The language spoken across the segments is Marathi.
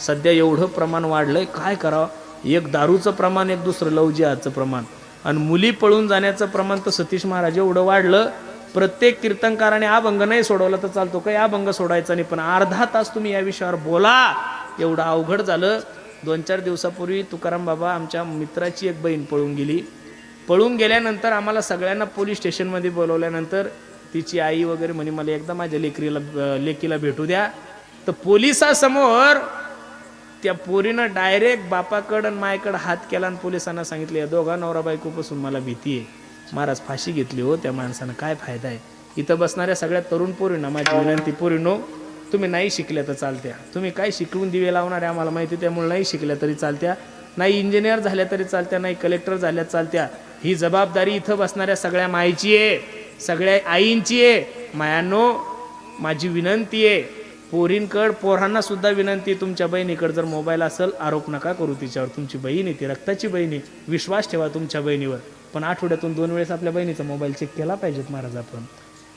सध्या एवढं प्रमाण वाढलंय, काय करावं? एक दारूचं प्रमाण, एक दुसरं लव जिहादचं प्रमाण, आणि मुली पळून जाण्याचं प्रमाण तर सतीश महाराज एवढं वाढलं. प्रत्येक कीर्तनकाराने अभंग नाही सोडवला तर चालतो, काही अभंग सोडायचा नाही, पण अर्धा तास तुम्ही या विषयावर बोला, एवढं अवघड झालं. 2-4 दिवसापूर्वी तुकाराम बाबा आमच्या मित्राची एक बहीण पळून गेली. पळून गेल्यानंतर आम्हाला सगळ्यांना पोलीस स्टेशनमध्ये बोलवल्यानंतर तिची आई वगैरे म्हणे मला एकदा माझ्या लेकीला भेटू द्या. तर पोलिसासमोर त्या पोरीनं डायरेक्ट बापाकडं आणि मायकडं हात केला आणि पोलिसांना सांगितले, या दोघा नवरा बायकोपासून मला भीती आहे. महाराज फाशी घेतली हो त्या माणसानं, काय फायदा आहे? इथं बसणाऱ्या सगळ्या तरुण पोरींना माझी विनंती, पोरीनो तुम्ही नाही शिकल्या तर चालत्या, तुम्ही काय शिकवून दिवे लावणारे आम्हाला माहिती, त्यामुळे नाही शिकल्या तरी चालत्या, नाही इंजिनियर झाल्या तरी चालत्या, नाही कलेक्टर झाल्या चालत्या. ही जबाबदारी इथं बसणाऱ्या सगळ्या मायची आहे, सगळ्या आईंची आहे. मायांनो माझी विनंती आहे, पोरींकड पोरांना सुद्धा विनंती, तुमच्या बहिणीकडे जर मोबाईल असेल आरोप नका करू तिच्यावर, तुमची बहीण आहे ती, रक्ताची बहीण आहे, विश्वास ठेवा तुमच्या बहिणीवर. पण आठवड्यातून 2 वेळेस आपल्या बहिणीचा मोबाईल चेक केला पाहिजेत महाराज आपण.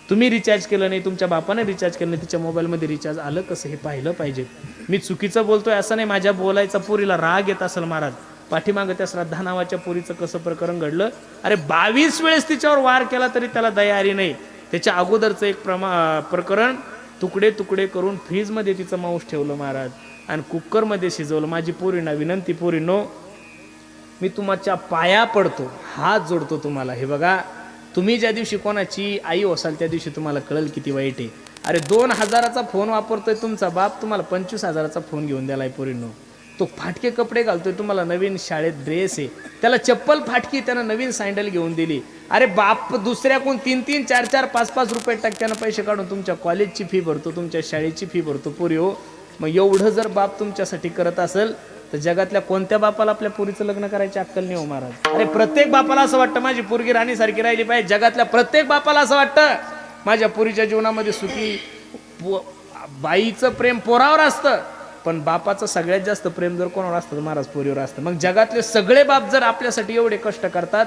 तुम्ही रिचार्ज केलं नाही, तुमच्या बापाने रिचार्ज केलं नाही, तिच्या मोबाईलमध्ये रिचार्ज आलं कसं हे पाहिलं पाहिजे. मी चुकीचं बोलतोय असं नाही, माझ्या बोलायचा पोरीला राग येत असेल महाराज. पाठीमागं त्या श्रद्धा नावाच्या पोरीचं कसं प्रकरण घडलं, अरे 22 वेळेस तिच्यावर वार केला तरी त्याला दया आली नाही. त्याच्या अगोदरचं एक प्रकरण तुकडे तुकडे करून फ्रीजमध्ये तिचं मांस ठेवलं महाराज आणि कुकरमध्ये शिजवलं. माझी पोरींना विनंती, पोरींनो मी तुमच्या पाया पडतो, हात जोडतो तुम्हाला. हे बघा, तुम्ही ज्या दिवशी कोणाची आई असाल त्या दिवशी तुम्हाला कळेल किती वाईट आहे. अरे 2000चा फोन वापरतोय तुमचा बाप, तुम्हाला 25,000चा फोन घेऊन द्यालाय पोरींनो. तो फाटके कपडे घालतोय, तुम्हाला नवीन शाळेत ड्रेस आहे, त्याला चप्पल फाटकी, त्यानं नवीन सँडल घेऊन दिली. अरे बाप दुसऱ्याकडून 3-3, 4-4, 5-5 रुपये टक्क्यानं पैसे काढून तुमच्या कॉलेजची फी भरतो, तुमच्या शाळेची फी भरतो पोरी हो. मग एवढं जर बाप तुमच्यासाठी करत असेल तर जगातल्या कोणत्या बापाला आपल्या पोरीचं लग्न करायची अक्कल नाही हो महाराज. अरे प्रत्येक बापाला असं वाटतं माझी पोरगी राणीसारखी राहिली पाहिजे, जगातल्या प्रत्येक बापाला असं वाटतं माझ्या पोरीच्या जीवनामध्ये सुखी. बाईचं प्रेम पोरावर असतं, पण बापाचं सगळ्यात जास्त प्रेम जर कोणावर असतं तर महाराज पोरीवर असतं. मग जगातले सगळे बाप जर आपल्यासाठी एवढे कष्ट करतात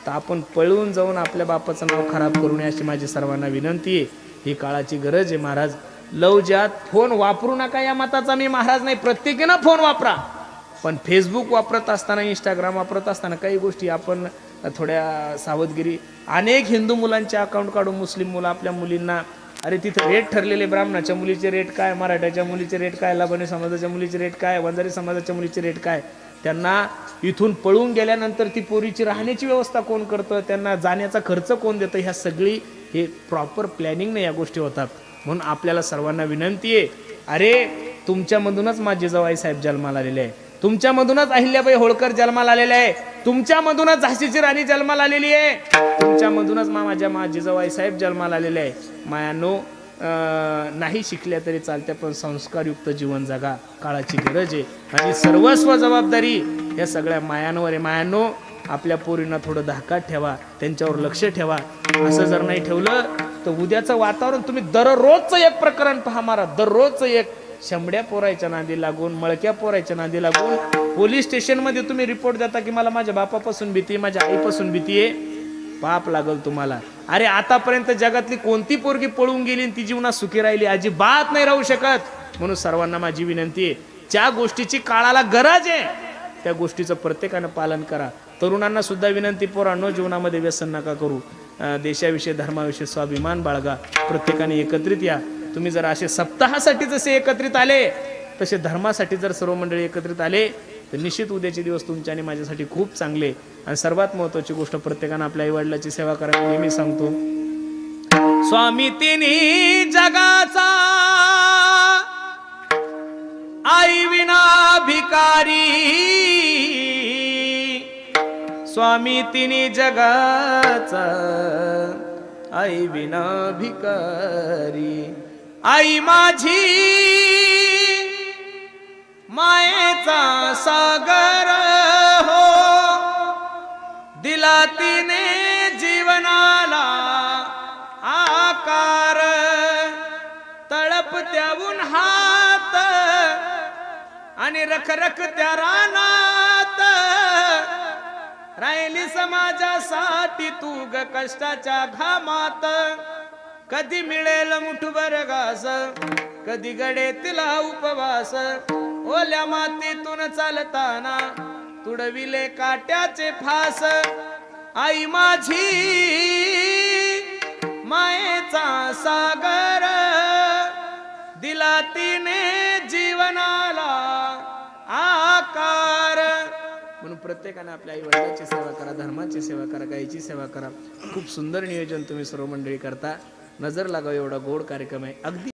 तर आपण पळून जाऊन आपल्या बापाचं नाव खराब करू नये अशी माझी सर्वांना विनंती आहे. ही काळाची गरज आहे महाराज. लव जिहाद फोन वापरू नका या मताचा मी महाराज नाही, प्रत्येकानं फोन वापरा, पण फेसबुक वापरत असताना, इंस्टाग्राम वापरत असताना काही गोष्टी आपण थोड्या सावधगिरी. अनेक हिंदू मुलांचे अकाउंट काढून मुस्लिम मुलं आपल्या मुलींना, अरे तिथं रेट ठरलेले, ब्राह्मणाच्या मुलीचे रेट काय, मराठ्याच्या मुलीचे रेट काय, लबानी समाजाच्या मुलीचे रेट काय, वंजारी समाजाच्या मुलीचे रेट काय, त्यांना इथून पळून गेल्यानंतर ती पोरीची राहण्याची व्यवस्था कोण करतं, त्यांना जाण्याचा खर्च कोण देतं, ह्या सगळी हे प्रॉपर प्लॅनिंगने या गोष्टी होतात. म्हणून आपल्याला सर्वांना विनंती आहे, अरे तुमच्यामधूनच माझे जिजाबाई साहेब जन्माला आलेले आहे, तुमच्यामधूनच अहिल्याबाई होळकर जन्माला आलेले आहे, तुमच्यामधूनच झाशीची राणी जन्माला आलेली आहे, तुमच्यामधूनच माझ्या जिजाबाई साहेब जन्माला आलेले आहे. मायानो नाही शिकल्या तरी चालत्या, पण संस्कारयुक्त जीवन जगा, काळाची गरज आहे. आणि सर्वस्व जबाबदारी या सगळ्या मायांवर आहे. मायानो आपल्या पोरींना थोडं धाकात ठेवा, त्यांच्यावर लक्ष ठेवा. असं जर नाही ठेवलं तर उद्याचं वातावरण, तुम्ही दररोजचं एक प्रकरण पहा मारा, दररोजचं एक, शंभड्या पोरायच्या नादी लागून, मळक्या पोरायच्या नादी लागून पोलीस स्टेशनमध्ये तुम्ही रिपोर्ट देता की मला माझ्या बापापासून भीती, माझ्या आईपासून भीती आहे, पाप लागल तुम्हाला. अरे आतापर्यंत जगातली कोणती पोरगी पळून गेली आणि ती जीवनात सुखी राहिली? अजिबात नाही राहू शकत. म्हणून सर्वांना माझी विनंती आहे, ज्या गोष्टीची काळाला गरज आहे त्या गोष्टीचं प्रत्येकानं पालन करा. तरुणांना सुद्धा विनंती, पोरांनो जीवनामध्ये व्यसन नका करू, देशाविषयी धर्माविषयी स्वाभिमान बाळगा, प्रत्येकाने एकत्रित या. तुम्ही जर असे सप्ताहासाठी जसे एकत्रित आले तसे धर्मासाठी जर सर्व मंडळी एकत्रित आले तर निश्चित उद्याचे दिवस तुमच्या आणि माझ्यासाठी खूप चांगले. आणि सर्वात महत्त्वाची गोष्ट, प्रत्येकानं आपल्या आईवडिलाची सेवा करावी. नेहमी सांगतो, स्वामी तिन्ही जगाचा आई विना भिकारी, स्वामी तिन्ही जगाचा आई विना भिकारी, आई माझी मायेचा सागर हो, दिला तिने जीवनाला आकार, तळपत्या उन्हात आणि रखरखत्या रानात, राहिली समाजासाठी तू ग कष्टाच्या घामात. कधी मिळेल मुठभर घास, कधी गडे तिला उपवास, ओल्या मातीतून चालताना तुडविले काट्याचे फास आई माझी मायेचा सागर दिला तिने जीवनाला आकार म्हणून प्रत्येकाने आपल्या आई वडिलांची सेवा करा, धर्माची सेवा करा, गायीची सेवा करा. खूप सुंदर नियोजन तुम्ही सर्व मंडळी करता. नजर लागाव एवढा गोड कार्यक्रम आहे. अगदी